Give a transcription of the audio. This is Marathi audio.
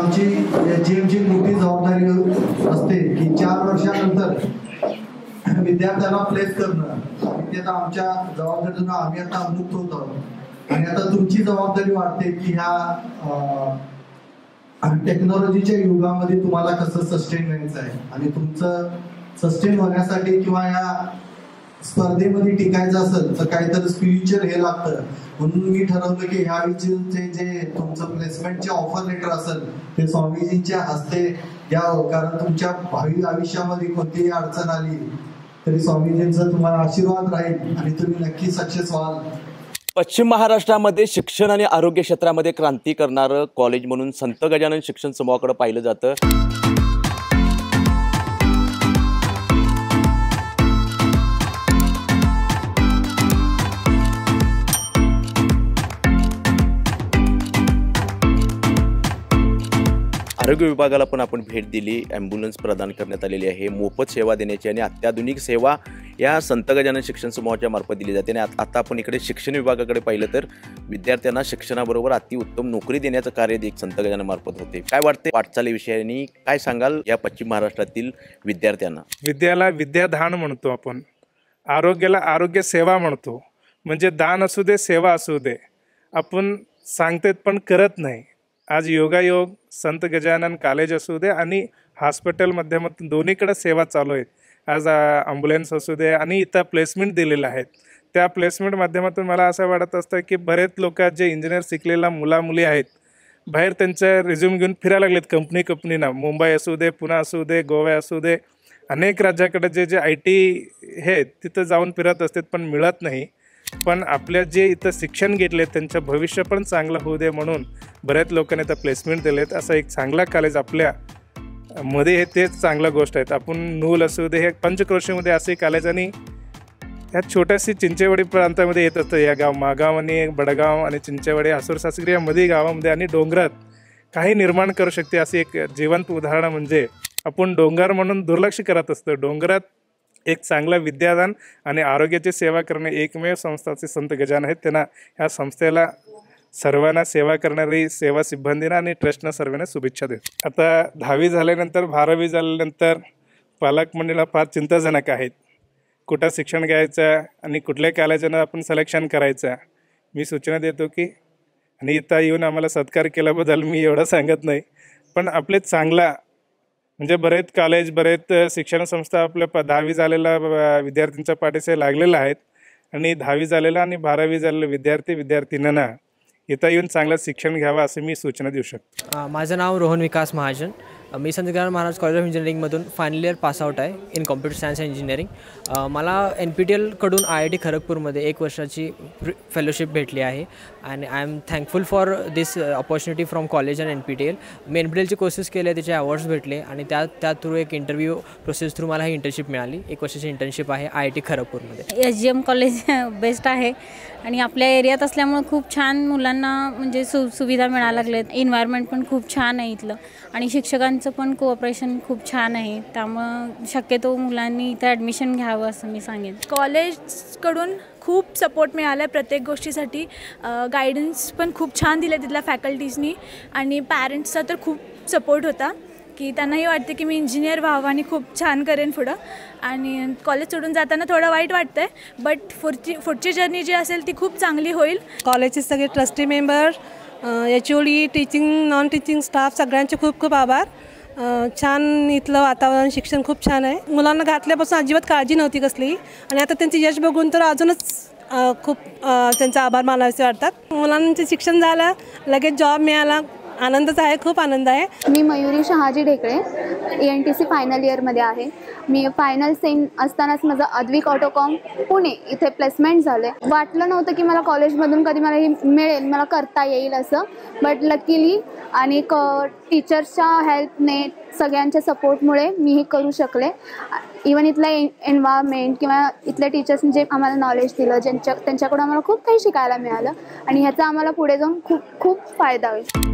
आमची जीएमची मोठी जबाबदारी असते की 4 वर्षानंतर विद्यार्थ्यांना प्लेस करणं, आणि ते आता आमच्या जबाबदारीतून आम्ही आता मुक्त होत आहोत। आणि आता तुमची जबाबदारी वाटते की ह्या टेक्नॉलॉजीच्या युगामध्ये तुम्हाला कसं सस्टेन व्हायचं आहे, आणि तुमचं सस्टेन होण्यासाठी किंवा या स्पर्धेमध्ये टिकायचं असेल तर काहीतरी स्पिरिच्युअल हे लागतं। म्हणून मी ठरवलं की ह्यावेळीचे जे तुमचं प्लेसमेंटचे ऑफर लेटर असेल ते स्वामीजींच्या हस्ते द्यावं, कारण तुमच्या भावी आयुष्यामध्ये कोणतीही अडचण आली तरी स्वामीजींचा तुम्हाला आशीर्वाद राहील आणि तुम्ही नक्की सक्सेस व्हाल। पश्चिम महाराष्ट्रामध्ये शिक्षण आणि आरोग्य क्षेत्रामध्ये क्रांती करणारं कॉलेज म्हणून संत गजानन शिक्षण समूहाकडे पाहिलं जातं। आरोग्य विभागाला पण आपण भेट दिली, ॲम्ब्युलन्स प्रदान करण्यात आलेली आहे, मोफत सेवा देण्याची आणि अत्याधुनिक सेवा या संत गजानन शिक्षण समूहाच्या मार्फत दिली जाते। आणि आता आपण इकडे शिक्षण विभागाकडे पाहिलं तर विद्यार्थ्यांना शिक्षणाबरोबर अतिउत्तम नोकरी देण्याचं कार्य एक संत गजानन मार्फत होते। काय वाटते वाटचालीविषयी, काय सांगाल या पश्चिम महाराष्ट्रातील विद्यार्थ्यांना? विद्याला विद्यादान म्हणतो आपण, आरोग्याला आरोग्य सेवा म्हणतो। म्हणजे दान असू दे, सेवा असू दे, आपण सांगतेत पण करत नाही। आज योगायोग संत गजानन कॉलेज असू दे आणि हॉस्पिटल माध्यमातून दोन्हीकडे सेवा चालू आहेत। आज ॲम्ब्युलन्स असू दे आणि इथं प्लेसमेंट दिलेलं आहेत। त्या प्लेसमेंट माध्यमातून मला असं वाटत असतं की बरेच लोक जे इंजिनियर शिकलेला मुली आहेत बाहेर त्यांचा रिझ्यूम घेऊन फिरायला लागलेत कंपनीना। मुंबई असू दे, पुणे असू दे, गोवा असू दे, अनेक राज्याकडे जे IT हे तिथं जाऊन फिरत असतात पण मिळत नाही। पण आपल्या जे इथं शिक्षण घेतले त्यांचं भविष्य पण चांगलं होऊ दे म्हणून बऱ्याच लोकांनी इथं प्लेसमेंट दिलेत। असं एक चांगला कॉलेज आपल्या मध्ये हे तेच चांगला गोष्ट आहेत। आपण नूल असू दे, हे पंचक्रोशीमध्ये असे कॉलेज आणि ह्या छोट्याशी चिंचेवाडी प्रांतामध्ये येत असतं। या गाव मागाव आणि बडगाव आणि चिंचेवाडी हसूर सासरी यामध्ये गावामध्ये आणि डोंगरात काही निर्माण करू शकते असे एक जिवंत उदाहरण म्हणजे आपण डोंगर म्हणून दुर्लक्ष करत असतो। डोंगरात एक चांगला विद्यादान आणि आरोग्याची सेवा करणे एकमेव संस्थाचे संत गजानन आहेत। त्यांना ह्या संस्थेला सर्वांना सेवा करणारी सेवा सिब्बंदींना आणि ट्रस्टना सर्वांना शुभेच्छा देतो। आता 10वी झाल्यानंतर 12वी झाल्यानंतर पालक मंडळीला फार चिंताजनक आहेत, कुठं शिक्षण घ्यायचं आणि कुठल्या कॉलेजानं आपण सिलेक्शन करायचं। मी सूचना देतो की आणि इथं येऊन आम्हाला सत्कार केल्याबद्दल मी एवढं सांगत नाही, पण आपले चांगला म्हणजे बरेच कॉलेज बरेच शिक्षण संस्था आपल्या 10वी झालेल्या विद्यार्थ्यांच्या पाठीशी लागलेल्या आहेत आणि 10वी झालेला आणि 12वी झालेले विद्यार्थ्यांना इथं येऊन चांगलं शिक्षण घ्यावं असं मी सूचना देऊ शकतो। माझं नाव रोहन विकास महाजन, मी संत गजानन महाराज कॉलेज ऑफ इंजिनिअरिंगमधून फायनल इयर पासआउट आहे in computer science and engineering. मला NPTEL कडून IIT खरगपूरमध्ये 1 वर्षाची फेलोशिप भेटली आहे आणि I am thankful for this opportunity from college and NPTEL। मी NPTELचे कोर्सेस केले, त्याचे अवॉर्ड्स भेटले आणि त्या थ्रू एक इंटरव्ह्यू प्रोसेस थ्रू मला ही इंटर्नशिप मिळाली। 1 वर्षाची इंटर्नशिप आहे IIT खरगपूरमध्ये। SGM कॉलेज बेस्ट आहे आणि आपल्या एरियात असल्यामुळे खूप छान मुलांना म्हणजे सुविधा मिळायला लागल्यात। एन्व्हायरमेंट पण खूप छान आहे इथलं आणि शिक्षकांचं पण कोऑपरेशन खूप छान आहे, त्यामुळे शक्यतो मुलांनी इथं ॲडमिशन घ्यावं असं मी सांगेन। कॉलेजकडून खूप सपोर्ट मिळाला आहे प्रत्येक गोष्टीसाठी, गायडन्स पण खूप छान दिले तिथल्या फॅकल्टीजनी आणि पॅरेंट्सचा तर खूप सपोर्ट होता की त्यांनाही वाटते की मी इंजिनियर व्हावं आणि खूप छान करेन पुढं। आणि कॉलेज सोडून जाताना थोडं वाईट वाटतं आहे, बट पुढची जर्नी जी असेल ती खूप चांगली होईल। कॉलेजचे सगळे trustee member, HOD, teaching non teaching staff सगळ्यांचे खूप खूप आभार। छान इथलं वातावरण, शिक्षण खूप छान आहे। मुलांना घातल्यापासून अजिबात काळजी नव्हती कसली आणि आता त्यांचे यश बघून तर अजूनच खूप त्यांचा आभार मानावेसे वाटतात। मुलांचे शिक्षण झालं, लगेच जॉब मिळाला, आनंदच आहे, खूप आनंद आहे। मी मयुरी शहाजी ढेकळे, ENTC फायनल इयरमध्ये आहे। मी फायनल सेम असतानाच माझं अद्विक ऑटोकॉम पुणे इथे प्लेसमेंट झाले। वाटलं नव्हतं की मला कॉलेजमधून कधी मला हे मिळेल, मला करता येईल असं, बट लकीली आणि टीचर्सच्या हेल्पने सगळ्यांच्या सपोर्टमुळे मी हे करू शकले। इवन इथलं एन्व्हायरमेंट किंवा इथल्या टीचर्सनी जे आम्हाला नॉलेज दिलं, त्यांच्याकडून आम्हाला खूप काही शिकायला मिळालं आणि ह्याचा आम्हाला पुढे जाऊन खूप खूप फायदा होईल।